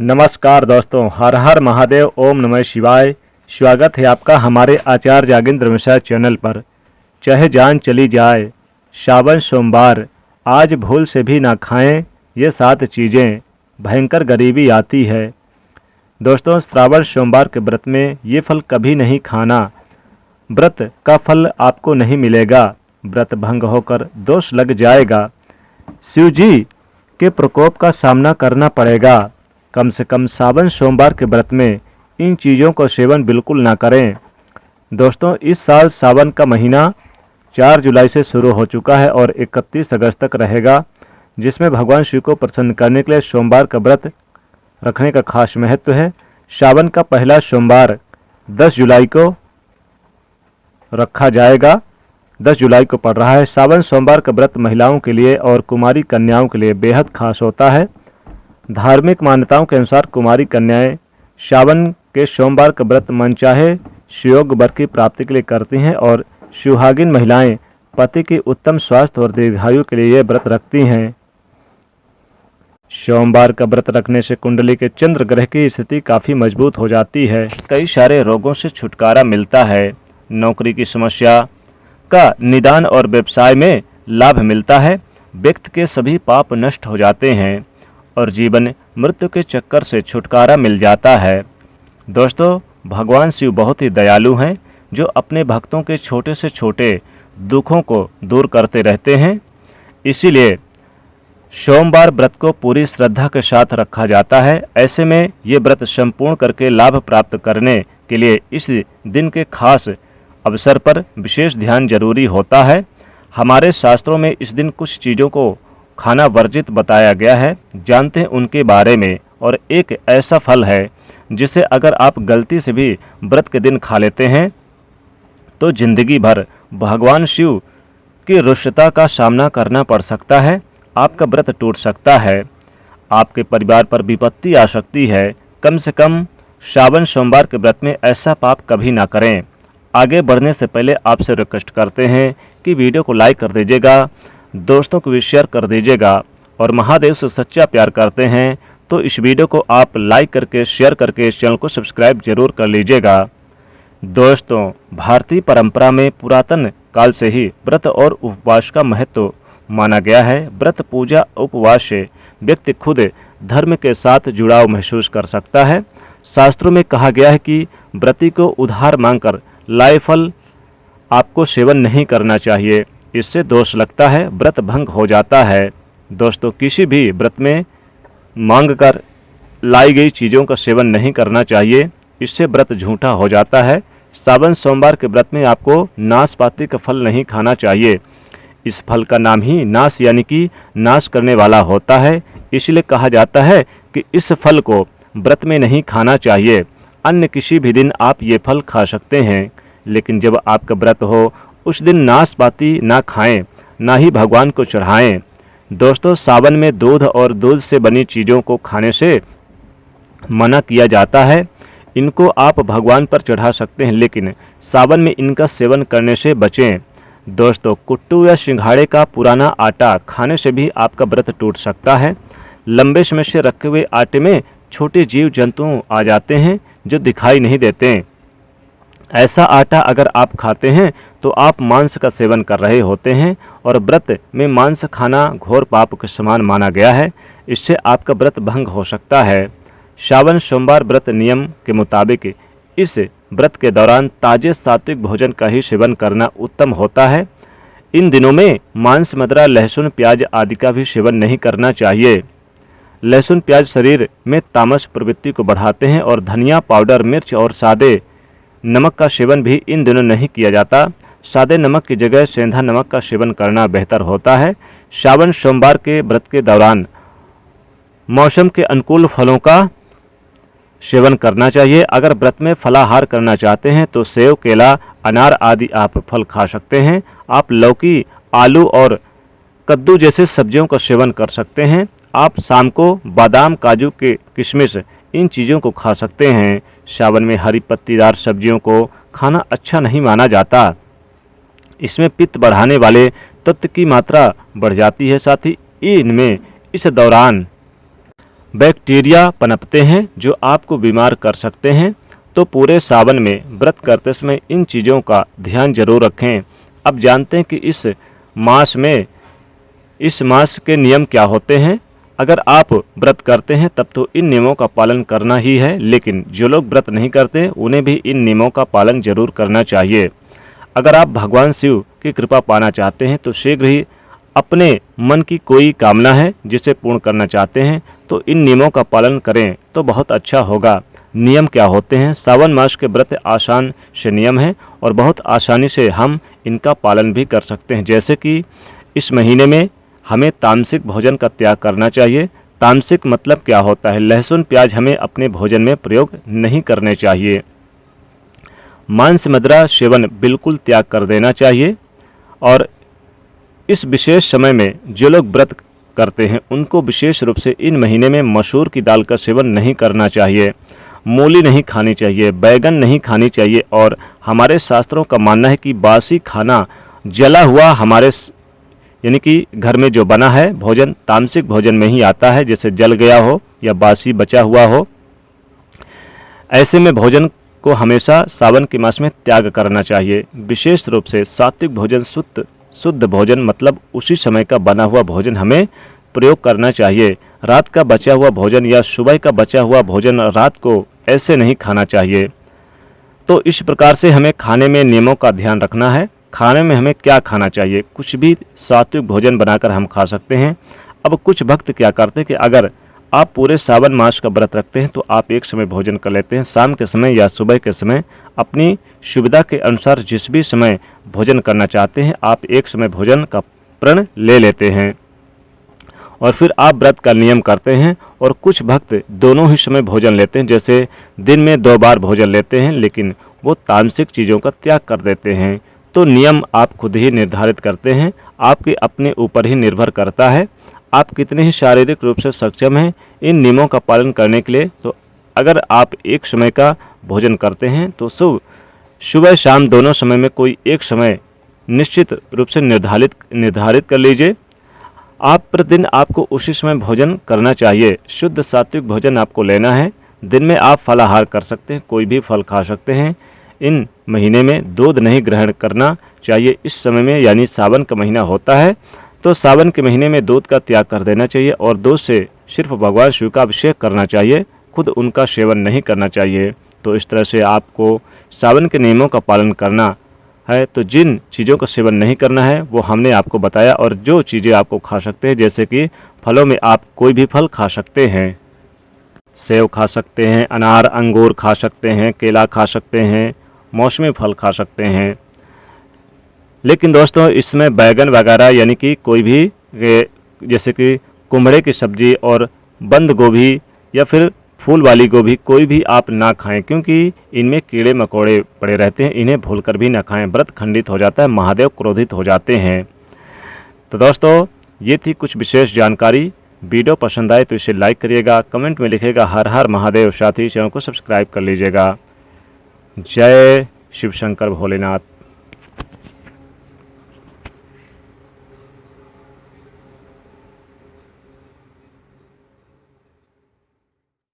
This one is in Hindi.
नमस्कार दोस्तों, हर हर महादेव, ओम नमः शिवाय। स्वागत है आपका हमारे आचार्य जागेंद्र मिश्रा चैनल पर। चाहे जान चली जाए, श्रावण सोमवार, आज भूल से भी ना खाएं ये 7 चीज़ें, भयंकर गरीबी आती है। दोस्तों, श्रावण सोमवार के व्रत में ये फल कभी नहीं खाना। व्रत का फल आपको नहीं मिलेगा, व्रत भंग होकर दोष लग जाएगा। शिव जी के प्रकोप का सामना करना पड़ेगा। कम से कम श्रावण सोमवार के व्रत में इन चीज़ों को सेवन बिल्कुल ना करें। दोस्तों, इस साल सावन का महीना 4 जुलाई से शुरू हो चुका है और 31 अगस्त तक रहेगा, जिसमें भगवान शिव को प्रसन्न करने के लिए सोमवार का व्रत रखने का खास महत्व है। सावन का पहला सोमवार 10 जुलाई को रखा जाएगा। 10 जुलाई को पड़ रहा है। सावन सोमवार का व्रत महिलाओं के लिए और कुमारी कन्याओं के लिए बेहद खास होता है। धार्मिक मान्यताओं के अनुसार कुमारी कन्याएं सावन के सोमवार का व्रत मनचाहे सुयोग वर की प्राप्ति के लिए करती हैं और सुहागिन महिलाएं पति की उत्तम स्वास्थ्य और दीर्घायु के लिए यह व्रत रखती हैं। सोमवार का व्रत रखने से कुंडली के चंद्र ग्रह की स्थिति काफ़ी मजबूत हो जाती है। कई सारे रोगों से छुटकारा मिलता है। नौकरी की समस्या का निदान और व्यवसाय में लाभ मिलता है। व्यक्ति के सभी पाप नष्ट हो जाते हैं और जीवन मृत्यु के चक्कर से छुटकारा मिल जाता है। दोस्तों, भगवान शिव बहुत ही दयालु हैं, जो अपने भक्तों के छोटे से छोटे दुखों को दूर करते रहते हैं। इसीलिए सोमवार व्रत को पूरी श्रद्धा के साथ रखा जाता है। ऐसे में ये व्रत संपूर्ण करके लाभ प्राप्त करने के लिए इस दिन के खास अवसर पर विशेष ध्यान जरूरी होता है। हमारे शास्त्रों में इस दिन कुछ चीज़ों को खाना वर्जित बताया गया है। जानते हैं उनके बारे में। और एक ऐसा फल है जिसे अगर आप गलती से भी व्रत के दिन खा लेते हैं तो जिंदगी भर भगवान शिव की रुष्टता का सामना करना पड़ सकता है। आपका व्रत टूट सकता है, आपके परिवार पर विपत्ति आ सकती है। कम से कम श्रावण सोमवार के व्रत में ऐसा पाप कभी ना करें। आगे बढ़ने से पहले आपसे रिक्वेस्ट करते हैं कि वीडियो को लाइक कर दीजिएगा, दोस्तों को भी शेयर कर दीजिएगा और महादेव से सच्चा प्यार करते हैं तो इस वीडियो को आप लाइक करके शेयर करके इस चैनल को सब्सक्राइब जरूर कर लीजिएगा। दोस्तों, भारतीय परंपरा में पुरातन काल से ही व्रत और उपवास का महत्व माना गया है। व्रत, पूजा, उपवास से व्यक्ति खुद धर्म के साथ जुड़ाव महसूस कर सकता है। शास्त्रों में कहा गया है कि व्रती को उधार मांगकर लाए फल आपको सेवन नहीं करना चाहिए, इससे दोष लगता है, व्रत भंग हो जाता है। दोस्तों, किसी भी व्रत में मांग कर लाई गई चीज़ों का सेवन नहीं करना चाहिए, इससे व्रत झूठा हो जाता है। सावन सोमवार के व्रत में आपको नाशपाती का फल नहीं खाना चाहिए। इस फल का नाम ही नाश यानी कि नाश करने वाला होता है, इसलिए कहा जाता है कि इस फल को व्रत में नहीं खाना चाहिए। अन्य किसी भी दिन आप ये फल खा सकते हैं, लेकिन जब आपका व्रत हो उस दिन नाशपाती ना खाएं, ना ही भगवान को चढ़ाएं। दोस्तों, सावन में दूध और दूध से बनी चीज़ों को खाने से मना किया जाता है। इनको आप भगवान पर चढ़ा सकते हैं, लेकिन सावन में इनका सेवन करने से बचें। दोस्तों, कुट्टू या सिंघाड़े का पुराना आटा खाने से भी आपका व्रत टूट सकता है। लंबे समय से रखे हुए आटे में छोटे जीव जंतु आ जाते हैं जो दिखाई नहीं देते। ऐसा आटा अगर आप खाते हैं तो आप मांस का सेवन कर रहे होते हैं और व्रत में मांस खाना घोर पाप के समान माना गया है। इससे आपका व्रत भंग हो सकता है। श्रावण सोमवार व्रत नियम के मुताबिक इस व्रत के दौरान ताजे सात्विक भोजन का ही सेवन करना उत्तम होता है। इन दिनों में मांस, मदिरा, लहसुन, प्याज आदि का भी सेवन नहीं करना चाहिए। लहसुन, प्याज शरीर में तामस प्रवृत्ति को बढ़ाते हैं और धनिया पाउडर, मिर्च और सादे नमक का सेवन भी इन दिनों नहीं किया जाता। सादे नमक की जगह सेंधा नमक का सेवन करना बेहतर होता है। श्रावण सोमवार के व्रत के दौरान मौसम के अनुकूल फलों का सेवन करना चाहिए। अगर व्रत में फलाहार करना चाहते हैं तो सेव, केला, अनार आदि आप फल खा सकते हैं। आप लौकी, आलू और कद्दू जैसे सब्जियों का सेवन कर सकते हैं। आप शाम को बादाम, काजू के किशमिश इन चीज़ों को खा सकते हैं। सावन में हरी पत्तीदार सब्जियों को खाना अच्छा नहीं माना जाता। इसमें पित्त बढ़ाने वाले तत्व की मात्रा बढ़ जाती है। साथ ही इनमें इस दौरान बैक्टीरिया पनपते हैं जो आपको बीमार कर सकते हैं। तो पूरे सावन में व्रत करते समय इन चीज़ों का ध्यान जरूर रखें। अब जानते हैं कि इस मास के नियम क्या होते हैं। अगर आप व्रत करते हैं तब तो इन नियमों का पालन करना ही है, लेकिन जो लोग व्रत नहीं करते उन्हें भी इन नियमों का पालन जरूर करना चाहिए। अगर आप भगवान शिव की कृपा पाना चाहते हैं तो शीघ्र ही अपने मन की कोई कामना है जिसे पूर्ण करना चाहते हैं तो इन नियमों का पालन करें तो बहुत अच्छा होगा। नियम क्या होते हैं? सावन मास के व्रत आसान से नियम है और बहुत आसानी से हम इनका पालन भी कर सकते हैं। जैसे कि इस महीने में हमें तामसिक भोजन का त्याग करना चाहिए। तामसिक मतलब क्या होता है? लहसुन प्याज हमें अपने भोजन में प्रयोग नहीं करने चाहिए। मांस मदिरा सेवन बिल्कुल त्याग कर देना चाहिए। और इस विशेष समय में जो लोग व्रत करते हैं उनको विशेष रूप से इन महीने में मसूर की दाल का सेवन नहीं करना चाहिए, मूली नहीं खानी चाहिए, बैगन नहीं खानी चाहिए। और हमारे शास्त्रों का मानना है कि बासी खाना, जला हुआ यानी कि घर में जो बना है भोजन तामसिक भोजन में ही आता है, जैसे जल गया हो या बासी बचा हुआ हो। ऐसे में भोजन को हमेशा सावन के मास में त्याग करना चाहिए। विशेष रूप से सात्विक भोजन, शुद्ध भोजन मतलब उसी समय का बना हुआ भोजन हमें प्रयोग करना चाहिए। रात का बचा हुआ भोजन या सुबह का बचा हुआ भोजन रात को ऐसे नहीं खाना चाहिए। तो इस प्रकार से हमें खाने में नियमों का ध्यान रखना है। खाने में हमें क्या खाना चाहिए? कुछ भी सात्विक भोजन बनाकर हम खा सकते हैं। अब कुछ भक्त क्या करते हैं कि अगर आप पूरे सावन मास का व्रत रखते हैं तो आप एक समय भोजन कर लेते हैं, शाम के समय या सुबह के समय अपनी सुविधा के अनुसार जिस भी समय भोजन करना चाहते हैं आप एक समय भोजन का प्रण ले लेते हैं और फिर आप व्रत का नियम करते हैं। और कुछ भक्त दोनों ही समय भोजन लेते हैं, जैसे दिन में 2 बार भोजन लेते हैं लेकिन वो तामसिक चीज़ों का त्याग कर देते हैं। तो नियम आप खुद ही निर्धारित करते हैं, आपके अपने ऊपर ही निर्भर करता है आप कितने ही शारीरिक रूप से सक्षम हैं इन नियमों का पालन करने के लिए। तो अगर आप एक समय का भोजन करते हैं तो सुबह शाम दोनों समय में कोई एक समय निश्चित रूप से निर्धारित कर लीजिए। आप प्रतिदिन आपको उसी समय भोजन करना चाहिए। शुद्ध सात्विक भोजन आपको लेना है। दिन में आप फलाहार कर सकते हैं, कोई भी फल खा सकते हैं। इन महीने में दूध नहीं ग्रहण करना चाहिए। इस समय में यानी सावन का महीना होता है तो सावन के महीने में दूध का त्याग कर देना चाहिए और दूध से सिर्फ भगवान शिव का अभिषेक करना चाहिए, खुद उनका सेवन नहीं करना चाहिए। तो इस तरह से आपको सावन के नियमों का पालन करना है। तो जिन चीज़ों का सेवन नहीं करना है वो हमने आपको बताया, और जो चीज़ें आपको खा सकते हैं जैसे कि फलों में आप कोई भी फल खा सकते हैं, सेब खा सकते हैं, अनार अंगूर खा सकते हैं, केला खा सकते हैं, मौसमी फल खा सकते हैं। लेकिन दोस्तों इसमें बैगन वगैरह यानी कि कोई भी जैसे कि कुम्हड़े की सब्ज़ी और बंद गोभी या फिर फूल वाली गोभी कोई भी आप ना खाएं, क्योंकि इनमें कीड़े मकोड़े पड़े रहते हैं। इन्हें भूलकर भी ना खाएं, व्रत खंडित हो जाता है, महादेव क्रोधित हो जाते हैं। तो दोस्तों ये थी कुछ विशेष जानकारी। वीडियो पसंद आए तो इसे लाइक करिएगा, कमेंट में लिखिएगा हर हर महादेव, साथ ही चैनल को सब्सक्राइब कर लीजिएगा। जय शिव शंकर भोलेनाथ।